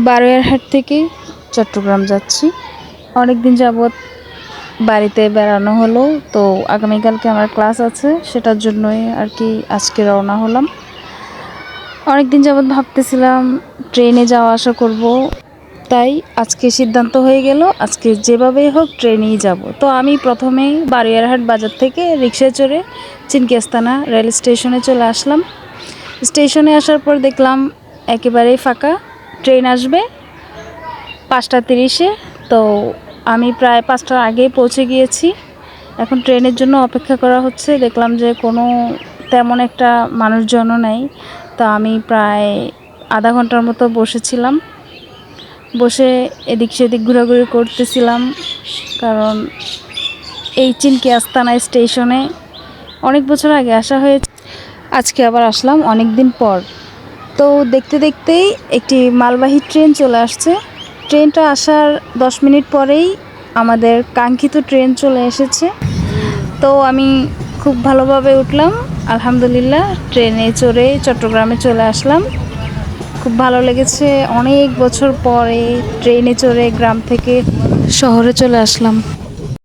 বারোয়ারহাট থেকে চট্টগ্রাম যাচ্ছি। অনেক দিন যাবৎ বাড়িতে বেড়ানো হলো, তো আগামীকালকে আমার ক্লাস আছে, সেটার জন্যই আর কি আজকে রওনা হলাম। অনেক দিন যাবৎ ভাবতেছিলাম ট্রেনে যাওয়া আসা করব, তাই আজকে সিদ্ধান্ত হয়ে গেল আজকে যেভাবেই হোক ট্রেনেই যাব। তো আমি প্রথমেই বারোয়ারহাট বাজার থেকে রিকশায় চড়ে চিনকি আস্তানা রেল স্টেশনে চলে আসলাম। স্টেশনে আসার পর দেখলাম একেবারেই ফাঁকা, ট্রেন আসবে 5টা 30-এ। তো আমি প্রায় 5টার আগেই পৌঁছে গিয়েছি। এখন ট্রেনের জন্য অপেক্ষা করা হচ্ছে। দেখলাম যে কোনো তেমন একটা মানুষজনও নেই। তো আমি প্রায় আধা ঘন্টার মতো বসেছিলাম, বসে এদিক সেদিক ঘোরাঘুরি করতেছিলাম, কারণ এই চিনকি আস্তানা স্টেশনে অনেক বছর আগে আসা হয়েছে, আজকে আবার আসলাম অনেক দিন পর। তো দেখতে দেখতেই একটি মালবাহী ট্রেন চলে আসছে। ট্রেনটা আসার 10 মিনিট পরেই আমাদের কাঙ্ক্ষিত ট্রেন চলে এসেছে। তো আমি খুব ভালোভাবে উঠলাম, আলহামদুলিল্লাহ। ট্রেনে চড়ে চট্টগ্রামে চলে আসলাম, খুব ভালো লেগেছে। অনেক বছর পরে ট্রেনে চড়ে গ্রাম থেকে শহরে চলে আসলাম।